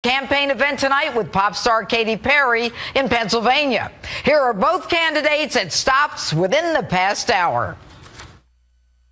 Campaign event tonight with pop star Katy Perry in Pennsylvania. Here are both candidates at stops within the past hour.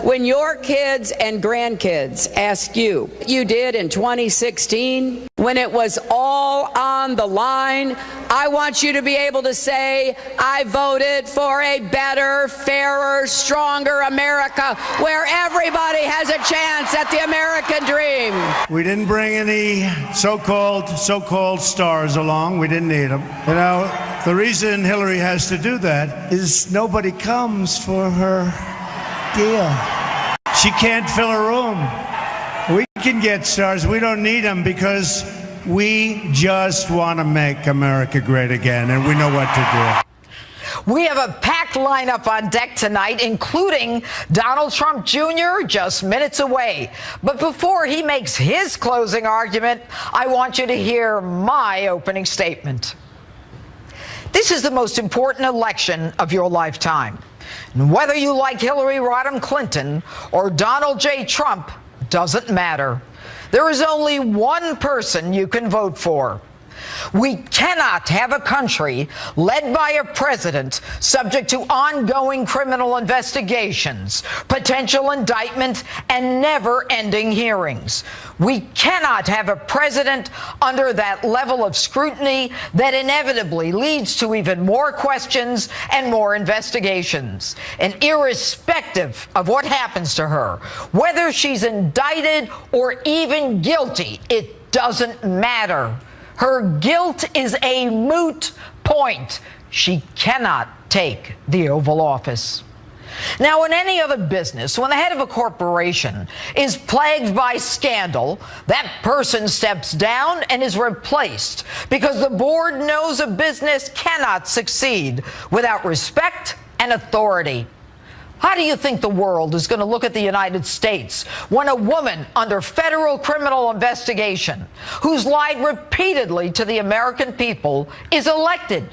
When your kids and grandkids ask you did in 2016, when it was all on the line, I want you to be able to say, I voted for a better, fairer, stronger America where everybody has a chance at the American dream. We didn't bring any so-called stars along. We didn't need them. You know, the reason Hillary has to do that is nobody comes for her deal. She can't fill a room. We can get stars. We don't need them because we just want to make America great again, and we know what to do. We have a packed lineup on deck tonight, including Donald Trump Jr. just minutes away. But before he makes his closing argument, I want you to hear my opening statement. This is the most important election of your lifetime. And whether you like Hillary Rodham Clinton or Donald J. Trump doesn't matter. There is only one person you can vote for. We cannot have a country led by a president subject to ongoing criminal investigations, potential indictment, and never-ending hearings. We cannot have a president under that level of scrutiny that inevitably leads to even more questions and more investigations. And irrespective of what happens to her, whether she's indicted or even guilty, it doesn't matter. Her guilt is a moot point. She cannot take the Oval Office. Now, in any other business, when the head of a corporation is plagued by scandal, that person steps down and is replaced because the board knows a business cannot succeed without respect and authority. How do you think the world is going to look at the United States when a woman under federal criminal investigation, who's lied repeatedly to the American people, is elected?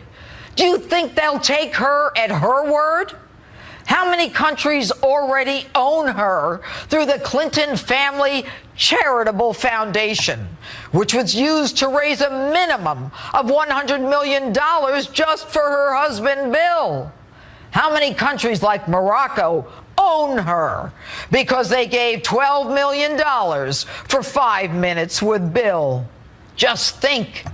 Do you think they'll take her at her word? How many countries already own her through the Clinton Family Charitable Foundation, which was used to raise a minimum of $100 million just for her husband, Bill? How many countries like Morocco own her because they gave $12 million for 5 minutes with Bill? Just think.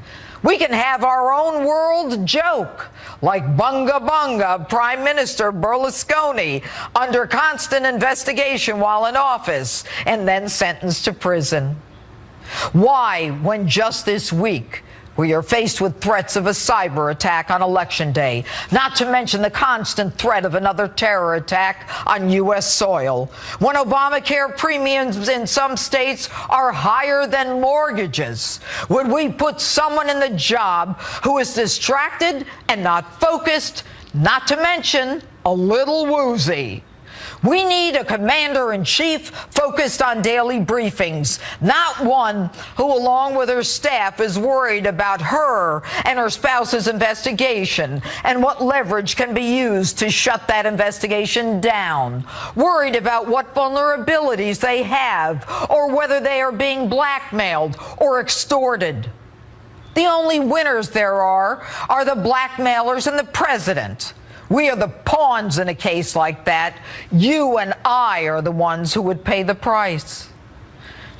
We can have our own world joke, like Bunga Bunga Prime Minister Berlusconi under constant investigation while in office and then sentenced to prison. Why, when just this week we are faced with threats of a cyber attack on Election Day, not to mention the constant threat of another terror attack on U.S. soil, when Obamacare premiums in some states are higher than mortgages? Would we put someone in the job who is distracted and not focused, not to mention a little woozy? We need a commander-in-chief focused on daily briefings, not one who, along with her staff, is worried about her and her spouse's investigation and what leverage can be used to shut that investigation down, worried about what vulnerabilities they have or whether they are being blackmailed or extorted. The only winners there are the blackmailers and the president. We are the pawns in a case like that. You and I are the ones who would pay the price.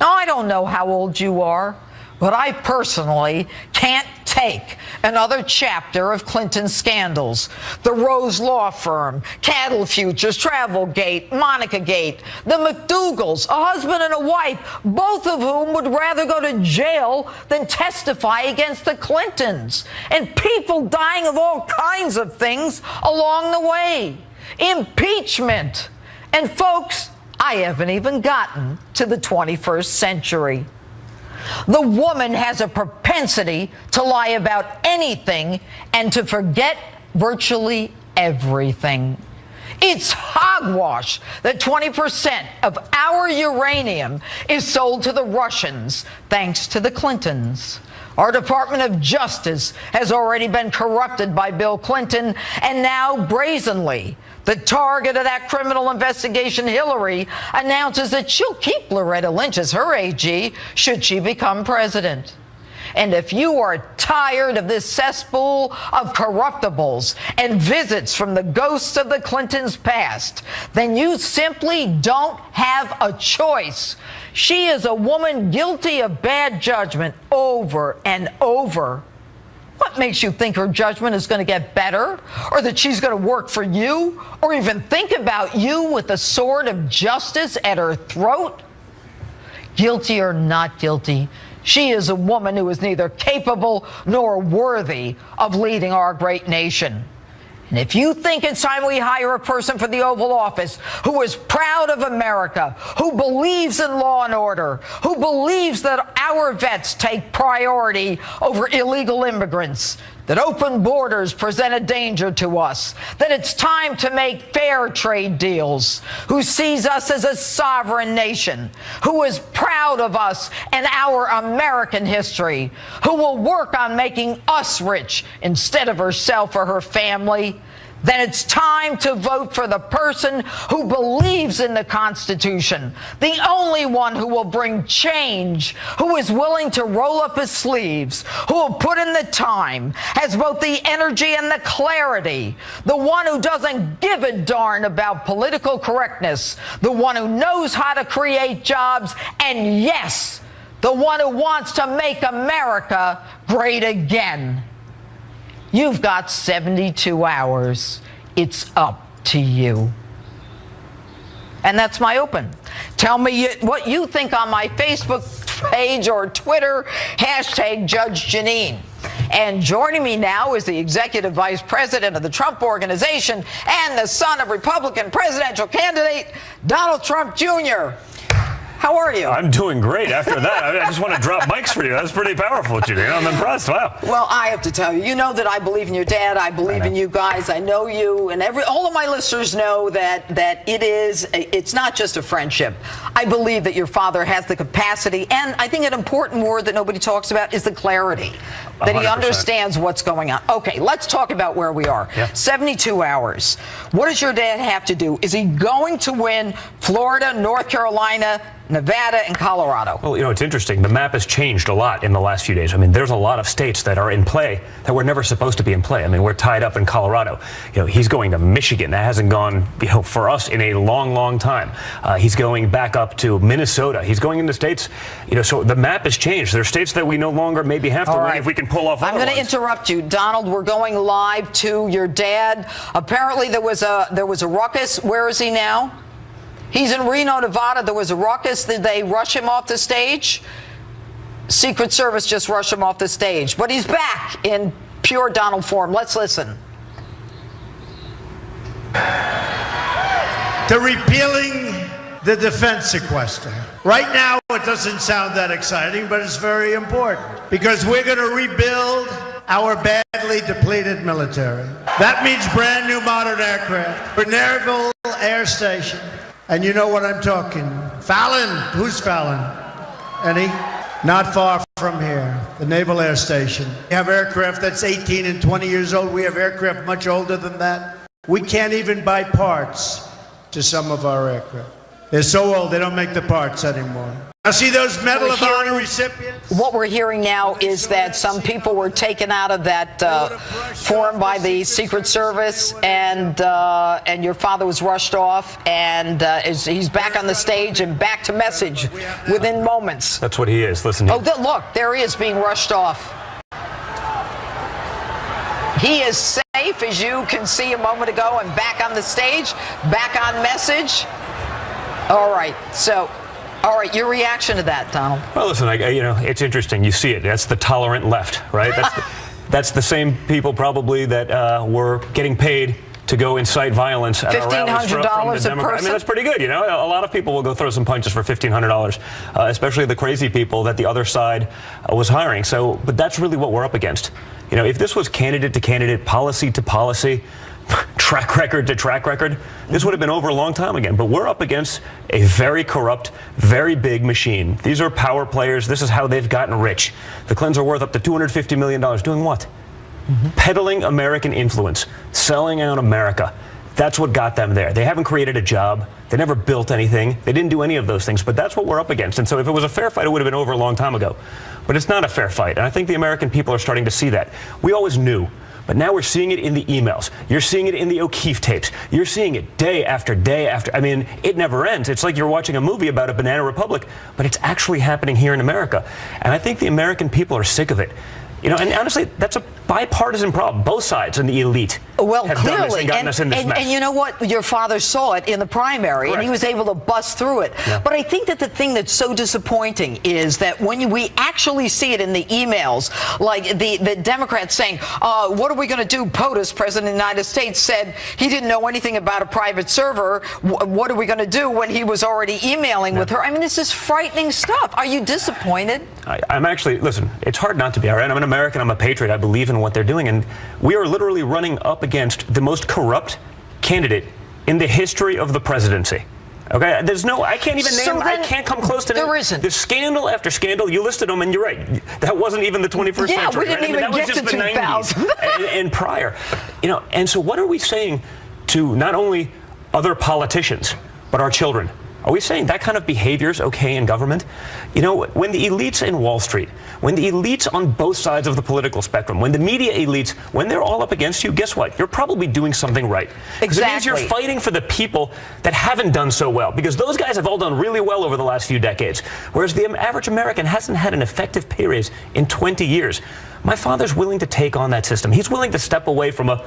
Now, I don't know how old you are, but I personally can't take another chapter of Clinton scandals. The Rose Law Firm, Cattle Futures, Travelgate, Monica-gate, the McDougalls, a husband and a wife, both of whom would rather go to jail than testify against the Clintons, and people dying of all kinds of things along the way. Impeachment. And folks, I haven't even gotten to the 21st century. The woman has a propensity to lie about anything and to forget virtually everything. It's hogwash that 20% of our uranium is sold to the Russians thanks to the Clintons. Our Department of Justice has already been corrupted by Bill Clinton, and now brazenly, the target of that criminal investigation, Hillary, announces that she'll keep Loretta Lynch as her AG should she become president. And if you are tired of this cesspool of corruptibles and visits from the ghosts of the Clintons' past, then you simply don't have a choice. She is a woman guilty of bad judgment over and over. What makes you think her judgment is going to get better, or that she's going to work for you, or even think about you with the sword of justice at her throat? Guilty or not guilty, she is a woman who is neither capable nor worthy of leading our great nation. And if you think it's time we hire a person for the Oval Office who is proud of America, who believes in law and order, who believes that our vets take priority over illegal immigrants, that open borders present a danger to us, that it's time to make fair trade deals, who sees us as a sovereign nation, who is proud of us and our American history, who will work on making us rich instead of herself or her family, then it's time to vote for the person who believes in the Constitution, the only one who will bring change, who is willing to roll up his sleeves, who will put in the time, has both the energy and the clarity, the one who doesn't give a darn about political correctness, the one who knows how to create jobs, and yes, the one who wants to make America great again. You've got 72 hours. It's up to you. And that's my open. Tell me what you think on my Facebook page or Twitter, hashtag Judge Jeanine. And joining me now is the Executive Vice President of the Trump Organization and the son of Republican presidential candidate Donald Trump Jr. How are you? I'm doing great. After that, I just want to drop mics for you. That's pretty powerful, Jeanine. I'm impressed. Wow. Well, I have to tell you, you know that I believe in your dad. I believe in you guys. I know you, and all of my listeners know that it's not just a friendship. I believe that your father has the capacity, and I think an important word that nobody talks about is the clarity, that 100%. He understands what's going on. Okay, let's talk about where we are. Yeah. 72 hours. What does your dad have to do? Is he going to win Florida, North Carolina, Nevada, and Colorado? Well, you know, it's interesting. The map has changed a lot in the last few days. I mean, there's a lot of states that are in play that were never supposed to be in play. I mean, we're tied up in Colorado. You know, he's going to Michigan. That hasn't gone, you know, for us in a long, long time. He's going back up to Minnesota. He's going into states, you know, so the map has changed. There are states that we no longer maybe have to win if we can pull off I'm going to interrupt you. Donald, we're going live to your dad. Apparently there was a ruckus. Where is he now? He's in Reno, Nevada. There was a ruckus. Did they rush him off the stage? Secret Service just rushed him off the stage. But he's back in pure Donald form. Let's listen. To repealing the defense sequester. Right now, it doesn't sound that exciting, but it's very important because we're going to rebuild our badly depleted military. That means brand new modern aircraft for Naval Air Station. And you know what I'm talking. Fallon. Who's Fallon? Any? Not far from here. The Naval Air Station. We have aircraft that's 18 and 20 years old. We have aircraft much older than that. We can't even buy parts to some of our aircraft. They're so old, they don't make the parts anymore. Now see those Medal of Honor recipients? What we're hearing now is that some people were taken out of that forum by the Secret Service, and your father was rushed off, and he's back on the stage and back to message within moments. That's what he is. Listen. Oh, look, there he is being rushed off. He is safe, as you can see a moment ago, and back on the stage, back on message. All right, so. All right, your reaction to that, Donald? Well, listen, you know, it's interesting. You see it. That's the tolerant left, right? That's the same people probably that were getting paid to go incite violence at rallies from the Democrats. I mean, that's pretty good, you know. A lot of people will go throw some punches for $1,500, especially the crazy people that the other side was hiring. So, but that's really what we're up against. You know, if this was candidate to candidate, policy to policy, track record to track record, this would have been over a long time again. But we're up against a very corrupt, very big machine. These are power players. This is how they've gotten rich. The Clintons are worth up to $250 million. Doing what? Peddling American influence, selling out America. That's what got them there. They haven't created a job. They never built anything. They didn't do any of those things. But that's what we're up against. And so if it was a fair fight, it would have been over a long time ago. But it's not a fair fight. And I think the American people are starting to see that. We always knew. But now we're seeing it in the emails. You're seeing it in the O'Keefe tapes. You're seeing it day after day after. I mean, it never ends. It's like you're watching a movie about a banana republic, but it's actually happening here in America. And I think the American people are sick of it. You know, and honestly, that's a bipartisan problem. Both sides and the elite have done this and gotten us in this mess. And you know what? Your father saw it in the primary, Correct. and he was able to bust through it. Yeah. But I think that the thing that's so disappointing is that when we actually see it in the emails, like the Democrats saying, what are we going to do? POTUS, President of the United States, said he didn't know anything about a private server. What are we going to do when he was already emailing with her? I mean, this is frightening stuff. Are you disappointed? I'm actually, listen, it's hard not to be, all right? I'm an American. I'm a patriot. I believe in what they're doing. And we are literally running up against the most corrupt candidate in the history of the presidency. Okay? There's no, I can't even name, I can't come close to there isn't. The scandal after scandal, you listed them, and you're right. That wasn't even the 21st century. Yeah, we didn't even that was get just to the 90s and prior. You know, and so what are we saying to not only other politicians, but our children? Are we saying that kind of behavior is okay in government? You know, when the elites in Wall Street, when the elites on both sides of the political spectrum, when the media elites, when they're all up against you, guess what? You're probably doing something right. Exactly. It means you're fighting for the people that haven't done so well, because those guys have all done really well over the last few decades, whereas the average American hasn't had an effective pay raise in 20 years. My father's willing to take on that system. He's willing to step away from a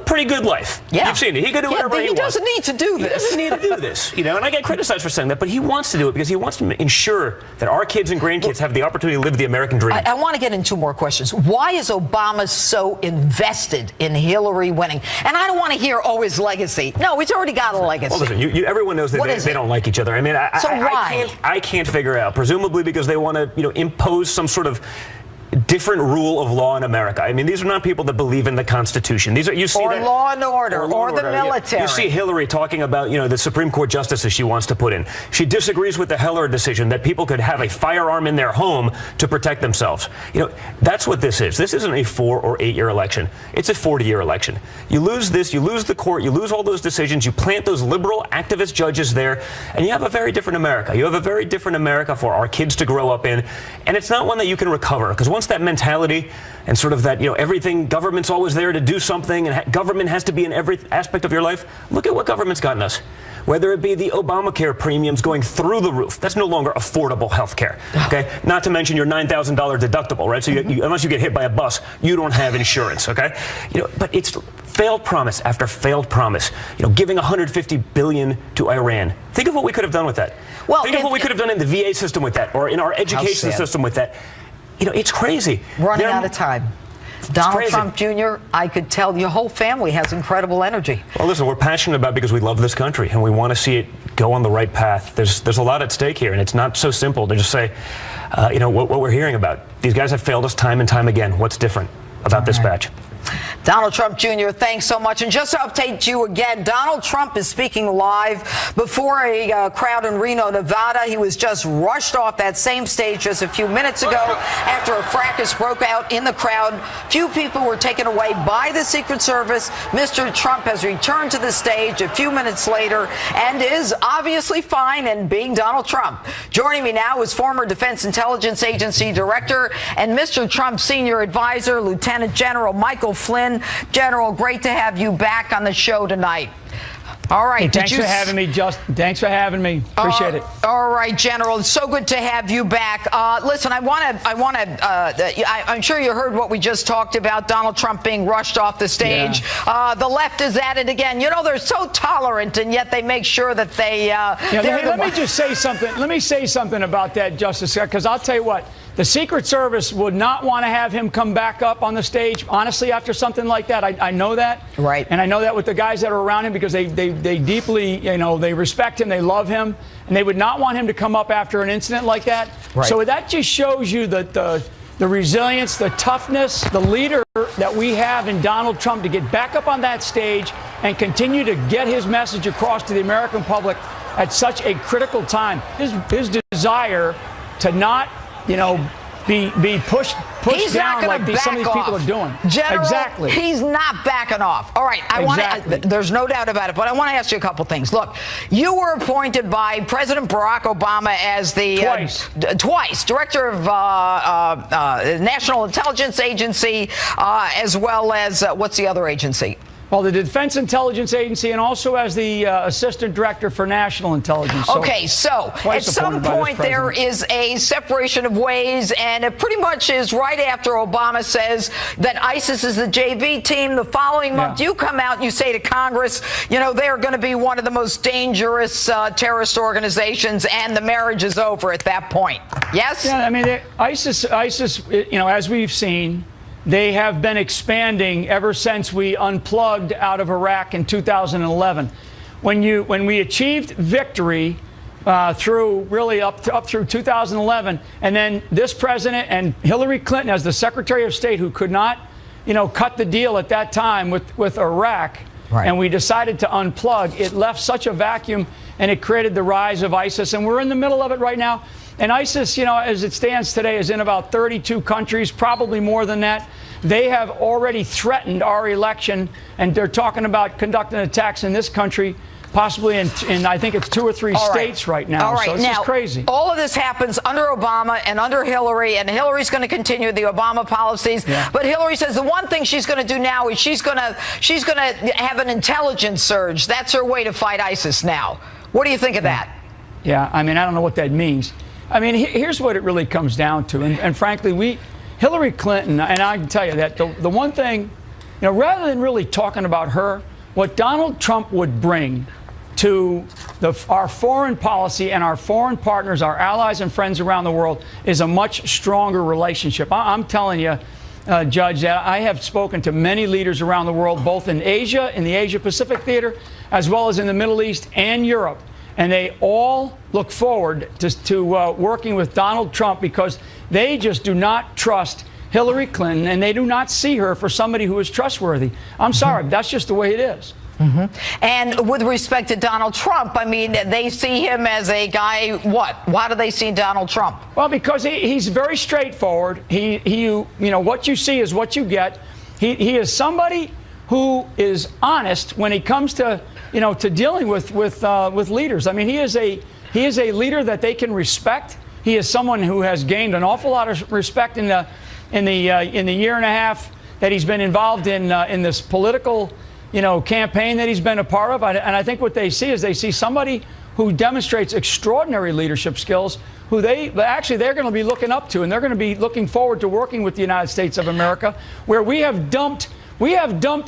pretty good life. Yeah. You've seen it. He could do whatever he wants. He doesn't need to do this. He doesn't need to do this. You know, and I get criticized for saying that, but he wants to do it because he wants to ensure that our kids and grandkids have the opportunity to live the American dream. I want to get into more questions. Why is Obama so invested in Hillary winning? And I don't want to hear, his legacy. No, he's already got a legacy. Well, listen, everyone knows that they don't like each other. I mean, I can't figure out. Presumably because they want to, impose some sort of different rule of law in America. I mean, these are not people that believe in the Constitution. These are law and order, or the military. You see Hillary talking about, the Supreme Court justices she wants to put in. She disagrees with the Heller decision that people could have a firearm in their home to protect themselves. That's what this is. This isn't a 4 or 8 year election. It's a 40-year election. You lose this, you lose the court, you lose all those decisions, you plant those liberal activist judges there, and you have a very different America. You have a very different America for our kids to grow up in, and it's not one that you can recover, because once that mentality and sort of that, everything, government's always there to do something, and government has to be in every aspect of your life. Look at what government's gotten us. Whether it be the Obamacare premiums going through the roof, that's no longer affordable health care. Okay? Not to mention your $9,000 deductible, right? So unless you get hit by a bus, you don't have insurance, okay? But it's failed promise after failed promise. Giving $150 billion to Iran. Think of what we could have done with that. Think of what we could have done in the VA system with that, or in our education system with that. It's crazy. Running out of time. Donald Trump Jr., I could tell your whole family has incredible energy. Well, listen, we're passionate about it because we love this country and we want to see it go on the right path. There's a lot at stake here, and it's not so simple to just say, what we're hearing about. These guys have failed us time and time again. What's different about this batch? Donald Trump Jr., thanks so much. And just to update you again, Donald Trump is speaking live before a crowd in Reno, Nevada. He was just rushed off that same stage just a few minutes ago after a fracas broke out in the crowd. Few people were taken away by the Secret Service. Mr. Trump has returned to the stage a few minutes later and is obviously fine and being Donald Trump. Joining me now is former Defense Intelligence Agency Director and Mr. Trump's senior advisor, Lieutenant General Michael Flynn. General, great to have you back on the show tonight. All right. Thanks for having me, Justin. Thanks for having me. Appreciate it. All right, General. It's so good to have you back. Listen, I'm sure you heard what we just talked about, Donald Trump being rushed off the stage. Yeah. The left is at it again. They're so tolerant, and yet they make sure that they... let me just say something. Let me say something about that, Justice, because I'll tell you what. The Secret Service would not want to have him come back up on the stage, honestly, after something like that. I know that. Right. And I know that with the guys that are around him because they deeply, they respect him, they love him, and they would not want him to come up after an incident like that. Right. So that just shows you that the resilience, the toughness, the leader that we have in Donald Trump to get back up on that stage and continue to get his message across to the American public at such a critical time. His desire to not be pushed down like some of these people are doing. General, exactly. He's not backing off. All right. There's no doubt about it, but I want to ask you a couple things. Look, you were appointed by President Barack Obama as the twice director of National Intelligence Agency, as well as what's the other agency? Well, the Defense Intelligence Agency, and also as the Assistant Director for National Intelligence. Okay, so at some point there is a separation of ways, and it pretty much is right after Obama says that ISIS is the JV team. The following month, you come out and you say to Congress, you know, they're going to be one of the most dangerous terrorist organizations, and the marriage is over at that point. Yes? Yeah, I mean, ISIS, you know, as we've seen, they have been expanding ever since we unplugged out of Iraq in 2011. When we achieved victory through really up through 2011, and then this president and Hillary Clinton as the Secretary of State, who could not, you know, cut the deal at that time with Iraq, and we decided to unplug, it left such a vacuum, and it created the rise of ISIS, and we're in the middle of it right now. And ISIS, you know, as it stands today, is in about 32 countries, probably more than that. They have already threatened our election, and they're talking about conducting attacks in this country, possibly in I think it's 2 or 3 states right now. All right. So it's just crazy. All of this happens under Obama and under Hillary, and Hillary's going to continue the Obama policies. Yeah. But Hillary says the one thing she's going to do now is she's going to have an intelligence surge. That's her way to fight ISIS now. What do you think of that? Yeah, I mean, I don't know what that means. I mean, here's what it really comes down to. And frankly, Hillary Clinton, and I can tell you that the one thing, you know, rather than really talking about her, what Donald Trump would bring to our foreign policy and our foreign partners, our allies and friends around the world, is a much stronger relationship. I'm telling you, Judge, that I have spoken to many leaders around the world, both in Asia, in the Asia-Pacific theater, as well as in the Middle East and Europe. And they all look forward to working with Donald Trump because they just do not trust Hillary Clinton, and they do not see her for somebody who is trustworthy. I'm sorry, that's just the way it is. And with respect to Donald Trump, I mean, they see him as a guy, what? Why do they see Donald Trump? Well, because he's very straightforward. You know, what you see is what you get. He is somebody who is honest when it comes to, you know, to dealing with leaders. I mean, he is a leader that they can respect. He is someone who has gained an awful lot of respect in the year and a half that he's been involved in this political, you know, campaign that he's been a part of. And I think what they see is somebody who demonstrates extraordinary leadership skills, who they're going to be looking up to, and they're going to be looking forward to working with the United States of America, where we have dumped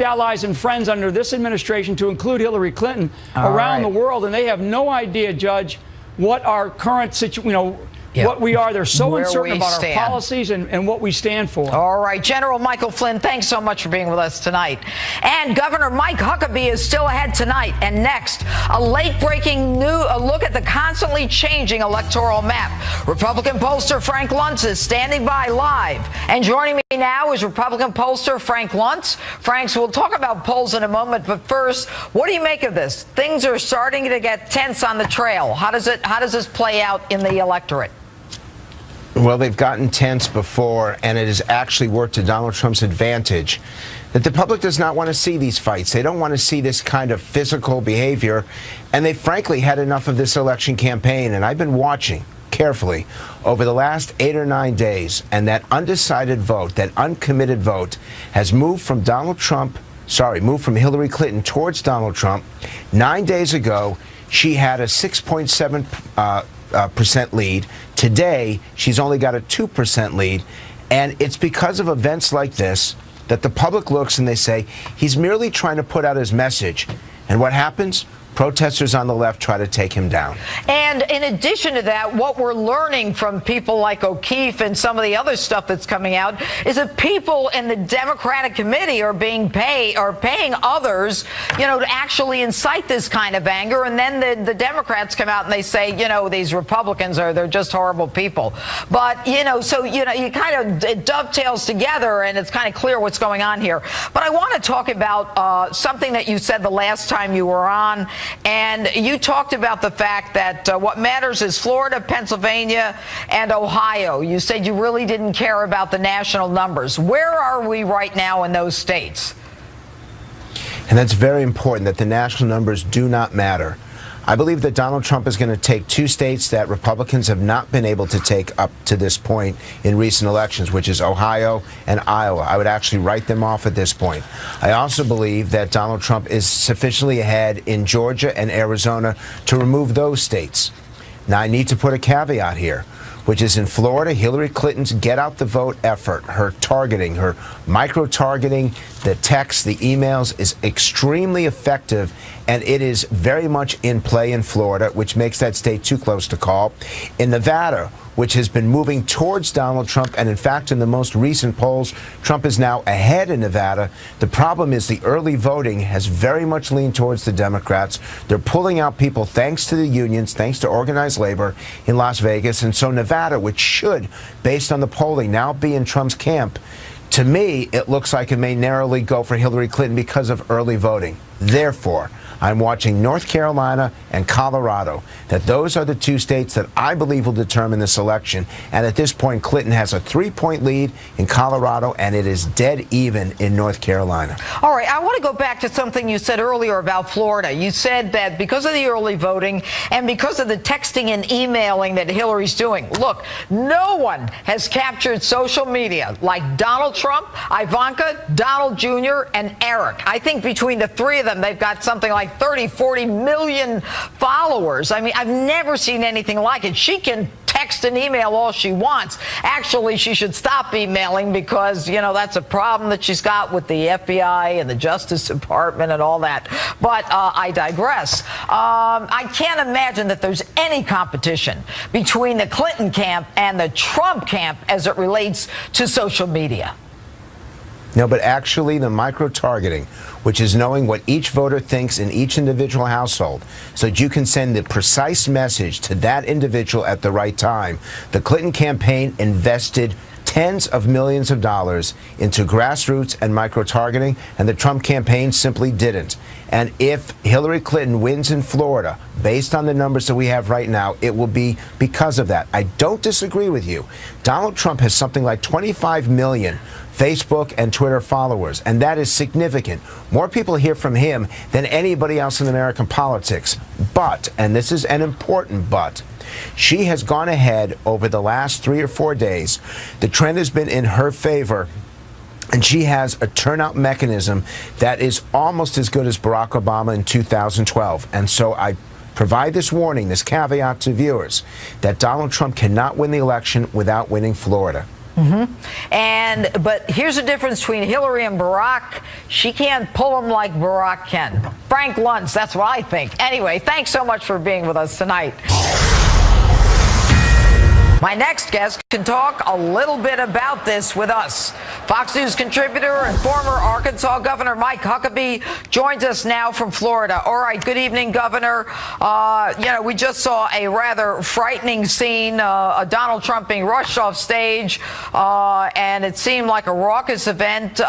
allies and friends under this administration, to include Hillary Clinton, around the world, and they have no idea, Judge, what our current situation, you know, what we are. They're so uncertain about our policies and what we stand for. All right. General Michael Flynn, thanks so much for being with us tonight. And Governor Mike Huckabee is still ahead tonight. And next, a late-breaking look at the constantly changing electoral map. Republican pollster Frank Luntz is standing by live. And joining me now is Republican pollster Frank Luntz. Frank, we'll talk about polls in a moment, but first, what do you make of this? Things are starting to get tense on the trail. How does this play out in the electorate? Well, they've gotten tense before, and it has actually worked to Donald Trump's advantage. That the public does not want to see these fights. They don't want to see this kind of physical behavior, and they frankly had enough of this election campaign. And I've been watching carefully over the last 8 or 9 days, and that undecided vote, that uncommitted vote, has moved from Hillary Clinton towards Donald Trump. 9 days ago, she had a 6.7% lead. Today, she's only got a 2% lead, and it's because of events like this that the public looks and they say, he's merely trying to put out his message. And what happens? Protesters on the left try to take him down. And in addition to that, what we're learning from people like O'Keefe and some of the other stuff that's coming out is that people in the Democratic committee are paying others, you know, to actually incite this kind of anger. And then the Democrats come out and they say, you know, these Republicans they're just horrible people. But, you know, so, you know, you kind of, it dovetails together, and it's kind of clear what's going on here. But I want to talk about something that you said the last time you were on. And you talked about the fact that what matters is Florida, Pennsylvania, and Ohio. You said you really didn't care about the national numbers. Where are we right now in those states? And that's very important, that the national numbers do not matter. I believe that Donald Trump is going to take two states that Republicans have not been able to take up to this point in recent elections, which is Ohio and Iowa. I would actually write them off at this point. I also believe that Donald Trump is sufficiently ahead in Georgia and Arizona to remove those states. Now, I need to put a caveat here, which is in Florida, Hillary Clinton's get out the vote effort, her targeting, her micro-targeting, the texts, the emails is extremely effective, and it is very much in play in Florida, which makes that state too close to call. In Nevada, which has been moving towards Donald Trump, and in fact, in the most recent polls, Trump is now ahead in Nevada. The problem is the early voting has very much leaned towards the Democrats. They're pulling out people thanks to the unions, thanks to organized labor in Las Vegas. And so Nevada, which should, based on the polling, now be in Trump's camp, to me, it looks like it may narrowly go for Hillary Clinton because of early voting. Therefore, I'm watching North Carolina and Colorado, that those are the two states that I believe will determine this election. And at this point, Clinton has a 3-point lead in Colorado, and it is dead even in North Carolina. All right, I want to go back to something you said earlier about Florida. You said that because of the early voting and because of the texting and emailing that Hillary's doing, look, no one has captured social media like Donald Trump, Ivanka, Donald Jr., and Eric. I think between the three of them, they've got something like 30, 40 million followers. I mean, I've never seen anything like it. She can text and email all she wants. Actually, she should stop emailing because, you know, that's a problem that she's got with the FBI and the Justice Department and all that. But I digress. I can't imagine that there's any competition between the Clinton camp and the Trump camp as it relates to social media. No, but actually the micro-targeting, which is knowing what each voter thinks in each individual household, so that you can send the precise message to that individual at the right time. The Clinton campaign invested tens of millions of dollars into grassroots and micro-targeting, and the Trump campaign simply didn't. And if Hillary Clinton wins in Florida, based on the numbers that we have right now, it will be because of that. I don't disagree with you. Donald Trump has something like 25 million Facebook and Twitter followers, and that is significant. More people hear from him than anybody else in American politics. But, and this is an important but, she has gone ahead over the last 3 or 4 days. The trend has been in her favor, and she has a turnout mechanism that is almost as good as Barack Obama in 2012. And so I provide this warning, this caveat to viewers, that Donald Trump cannot win the election without winning Florida. But here's the difference between Hillary and Barack. She can't pull them like Barack can. Frank Luntz, that's what I think. Anyway, thanks so much for being with us tonight. My next guest can talk a little bit about this with us. Fox News contributor and former Arkansas Governor Mike Huckabee joins us now from Florida. All right, good evening, Governor. We just saw a rather frightening scene, Donald Trump being rushed off stage, and it seemed like a raucous event.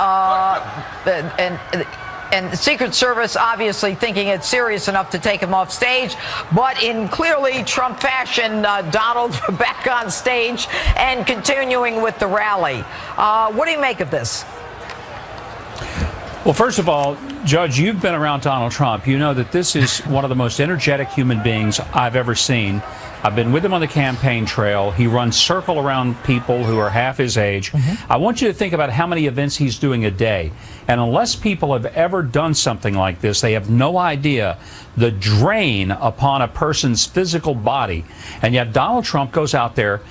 And the Secret Service obviously thinking it's serious enough to take him off stage. But in clearly Trump fashion, Donald back on stage and continuing with the rally. What do you make of this? Well, first of all, Judge, you've been around Donald Trump. You know that this is one of the most energetic human beings I've ever seen. I've been with him on the campaign trail. He runs circle around people who are half his age. I want you to think about how many events he's doing a day. And unless people have ever done something like this, they have no idea the drain upon a person's physical body. And yet Donald Trump goes out there,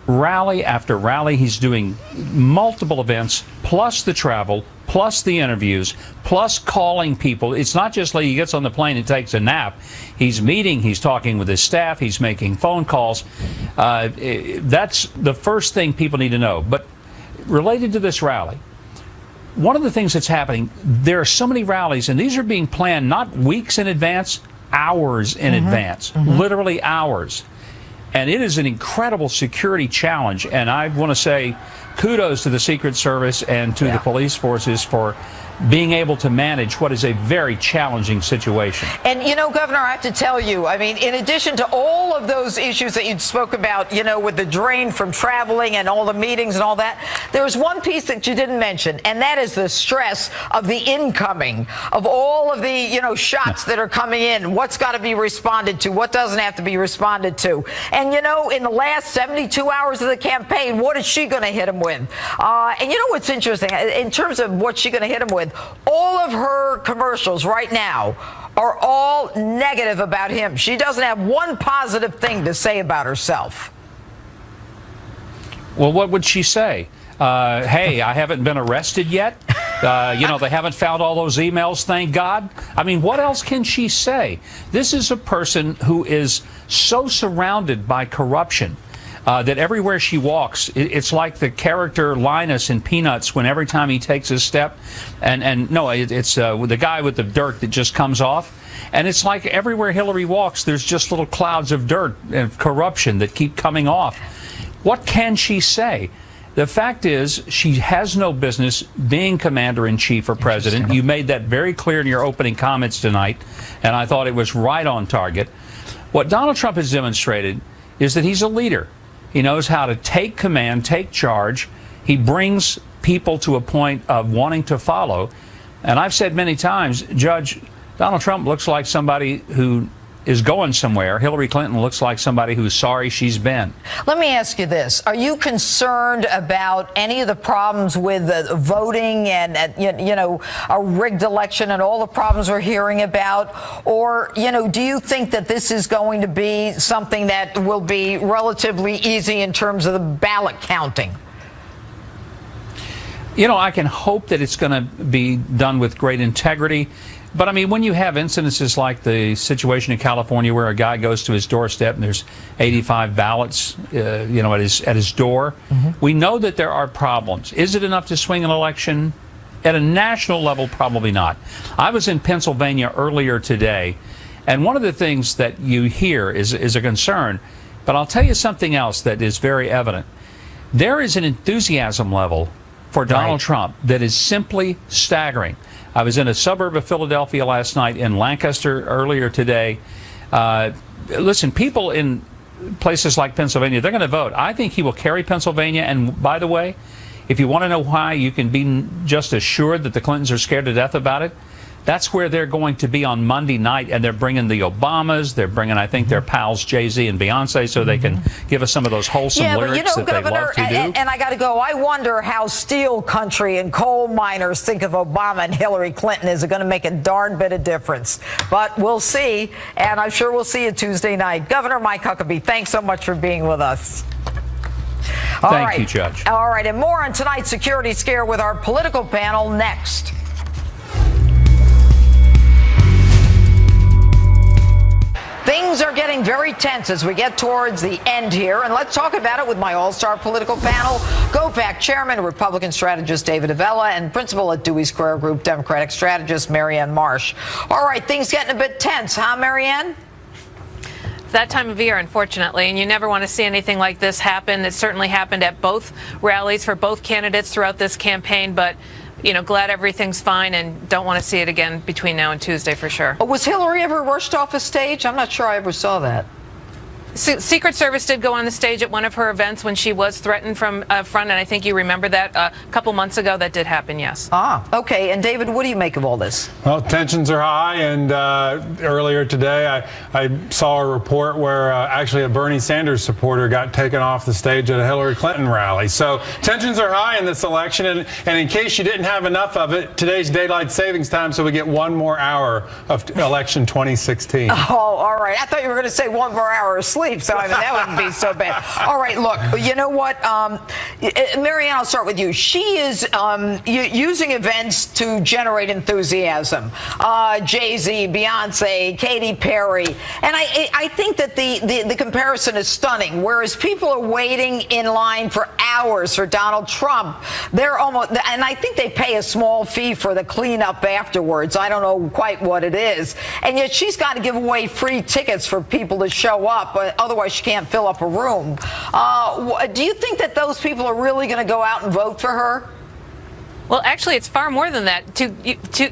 rally after rally. He's doing multiple events, plus the travel, plus the interviews, plus calling people. It's not just like he gets on the plane and takes a nap. He's meeting, he's talking with his staff, he's making phone calls. That's the first thing people need to know. But related to this rally, one of the things that's happening, there are so many rallies, and these are being planned not weeks in advance, hours in advance, literally hours. And it is an incredible security challenge. And I want to say kudos to the Secret Service and to the police forces for being able to manage what is a very challenging situation. And, you know, Governor, I have to tell you, I mean, in addition to all of those issues that you spoke about, you know, with the drain from traveling and all the meetings and all that, there's one piece that you didn't mention, and that is the stress of the incoming, of all of the, you know, shots that are coming in, what's got to be responded to, what doesn't have to be responded to. And, you know, in the last 72 hours of the campaign, what is she going to hit him with? And you know what's interesting, in terms of what she's going to hit him with, all of her commercials right now are all negative about him. She doesn't have one positive thing to say about herself. Well, what would she say? Hey, I haven't been arrested yet. You know, they haven't found all those emails, thank God. I mean, what else can she say? This is a person who is so surrounded by corruption that everywhere she walks, it's like the character Linus in Peanuts when every time he takes a step, and no, it's the guy with the dirt that just comes off. And it's like everywhere Hillary walks, there's just little clouds of dirt and corruption that keep coming off. What can she say? The fact is, she has no business being commander-in-chief or president. You made that very clear in your opening comments tonight, and I thought it was right on target. What Donald Trump has demonstrated is that he's a leader. He knows how to take command, take charge. He brings people to a point of wanting to follow. And I've said many times, Judge, Donald Trump looks like somebody who is going somewhere. Hillary Clinton looks like somebody who's sorry she's been. Let me ask you this. Are you concerned about any of the problems with voting and, you know, a rigged election and all the problems we're hearing about? Or, you know, do you think that this is going to be something that will be relatively easy in terms of the ballot counting? You know, I can hope that it's going to be done with great integrity. But, I mean, when you have incidences like the situation in California where a guy goes to his doorstep and there's 85 ballots, you know, at his door, we know that there are problems. Is it enough to swing an election? At a national level, probably not. I was in Pennsylvania earlier today, and one of the things that you hear is a concern. But I'll tell you something else that is very evident. There is an enthusiasm level for Donald Trump that is simply staggering. I was in a suburb of Philadelphia last night, in Lancaster earlier today. Listen, people in places like Pennsylvania, they're going to vote. I think he will carry Pennsylvania. And by the way, if you want to know why you can be just assured that the Clintons are scared to death about it, that's where they're going to be on Monday night, and they're bringing the Obamas. They're bringing, I think, their pals Jay-Z and Beyonce, so they can give us some of those wholesome lyrics that they love to do. And I got to go. I wonder how steel country and coal miners think of Obama and Hillary Clinton. Is it going to make a darn bit of difference? But we'll see, and I'm sure we'll see you Tuesday night. Governor Mike Huckabee, thanks so much for being with us. Thank you, Judge. All right, and more on tonight's Security Scare with our political panel next. Things are getting very tense as we get towards the end here, and let's talk about it with my all-star political panel. GOPAC Chairman, Republican strategist David Avella, and Principal at Dewey Square Group, Democratic strategist Marianne Marsh. All right, things getting a bit tense, huh, Marianne? It's that time of year, unfortunately, and you never want to see anything like this happen. It certainly happened at both rallies for both candidates throughout this campaign, but you know, glad everything's fine and don't want to see it again between now and Tuesday for sure. Was Hillary ever rushed off a stage? I'm not sure I ever saw that. Secret Service did go on the stage at one of her events when she was threatened from front, and I think you remember that a couple months ago. That did happen, yes. Okay. And David, what do you make of all this? Well, tensions are high, and earlier today I saw a report where actually a Bernie Sanders supporter got taken off the stage at a Hillary Clinton rally. So tensions are high in this election, and in case you didn't have enough of it, today's daylight savings time, so we get one more hour of election 2016. Oh, all right. I thought you were going to say one more hour of sleep. So I mean, that wouldn't be so bad. All right, look, you know what? Marianne, I'll start with you. She is using events to generate enthusiasm. Jay-Z, Beyonce, Katy Perry. And I think that the comparison is stunning. Whereas people are waiting in line for hours for Donald Trump, they're almost, and I think they pay a small fee for the cleanup afterwards. I don't know quite what it is. And yet she's got to give away free tickets for people to show up. Otherwise, she can't fill up a room. Do you think that those people are really going to go out and vote for her? Well, actually, it's far more than that.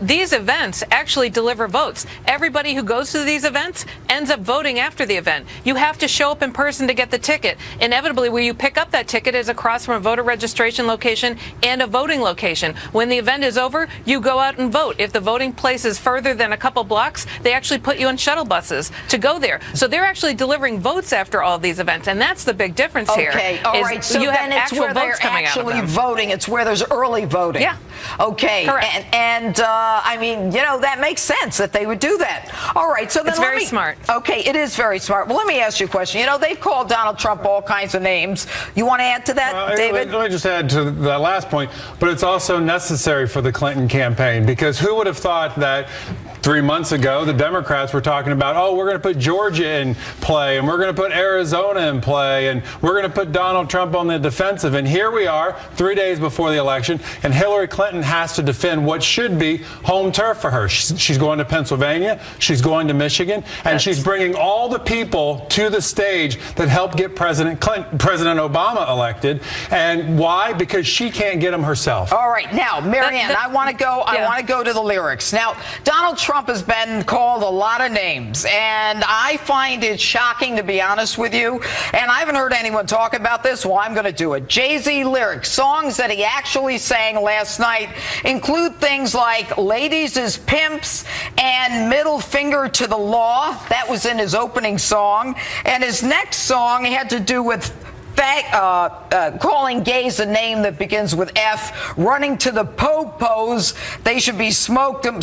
These events actually deliver votes. Everybody who goes to these events ends up voting after the event. You have to show up in person to get the ticket. Inevitably, where you pick up that ticket is across from a voter registration location and a voting location. When the event is over, you go out and vote. If the voting place is further than a couple blocks, they actually put you on shuttle buses to go there. So they're actually delivering votes after all of these events, and that's the big difference here. Okay, all right. So you then have it's actual where they're votes coming out of actually them. voting. It's where there's early voting. Yeah. Okay. Correct. And I mean, you know, that makes sense that they would do that. All right. So then it's very smart. Okay, it is very smart. Well, let me ask you a question. You know, they've called Donald Trump all kinds of names. You want to add to that, David? Let me just add to that last point. But it's also necessary for the Clinton campaign, because who would have thought that 3 months ago the Democrats were talking about, oh, we're going to put Georgia in play, and we're going to put Arizona in play, and we're going to put Donald Trump on the defensive. And here we are 3 days before the election, and Hillary Clinton has to defend what should be home turf for her. She's going to Pennsylvania, she's going to Michigan, and she's bringing all the people to the stage that helped get President Obama elected. And why? Because she can't get them herself. All right, now, Marianne, I want to go. I want to go to the lyrics. Now, Donald Trump has been called a lot of names, and I find it shocking, to be honest with you. And I haven't heard anyone talk about this. Well, I'm going to do it. Jay-Z lyrics, songs that he actually sang last night, include things like "Ladies is Pimps" and "Middle Finger to the Law." That was in his opening song. And his next song had to do with calling gays a name that begins with F, running to the po-pos. They should be smoke them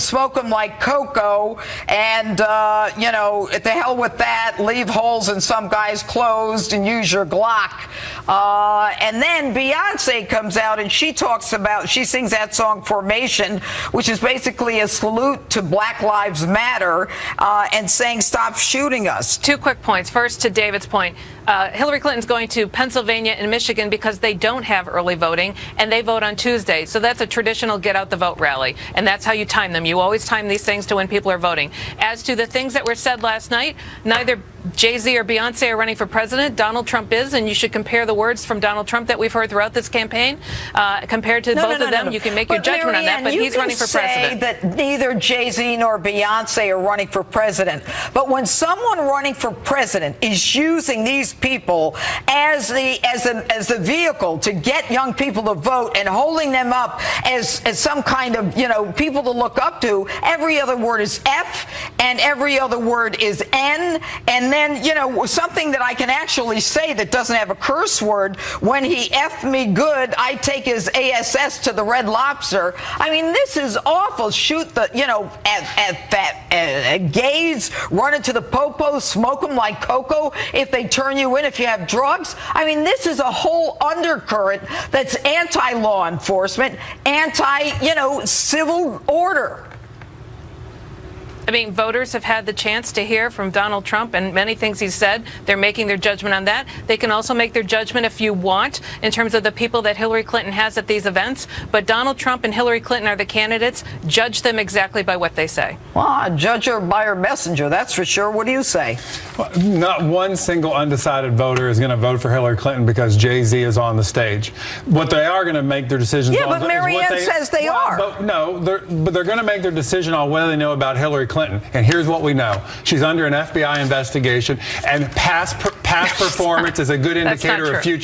like cocoa, and you know, the hell with that. Leave holes in some guys' clothes and use your Glock. And then Beyonce comes out and she sings that song "Formation," which is basically a salute to Black Lives Matter, and saying stop shooting us. 2 quick points. First, to David's point, Hillary Clinton's going to Pennsylvania and Michigan because they don't have early voting, and they vote on Tuesday. So that's a traditional get out the vote rally, and that's how you time them. You always time these things to when people are voting. As to the things that were said last night, neither Jay-Z or Beyonce are running for president. Donald Trump is, and you should compare the words from Donald Trump that we've heard throughout this campaign compared to both of them. You can make your judgment on that, but he's running for president. That neither Jay-Z nor Beyonce are running for president. But when someone running for president is using these people as the vehicle to get young people to vote and holding them up as some kind of, you know, people to look up to, every other word is F and every other word is N, and then, you know, something that I can actually say that doesn't have a curse word: when he F'd me good, I take his ASS to the Red Lobster. I mean, this is awful. Shoot the, you know, gays, run into the po-po, smoke them like cocoa if they turn you in, if you have drugs. I mean, this is a whole undercurrent that's anti-law enforcement, you know, civil order. I mean, voters have had the chance to hear from Donald Trump and many things he's said. They're making their judgment on that. They can also make their judgment, if you want, in terms of the people that Hillary Clinton has at these events. But Donald Trump and Hillary Clinton are the candidates. Judge them exactly by what they say. Well, I judge her by her messenger, that's for sure. What do you say? Well, not one single undecided voter is going to vote for Hillary Clinton because Jay-Z is on the stage. What they are going to make their decisions on. Yeah, but Marianne says they are. But they're going to make their decision on whether they know about Hillary Clinton. And here's what we know: she's under an FBI investigation, and past performance is a good indicator of future.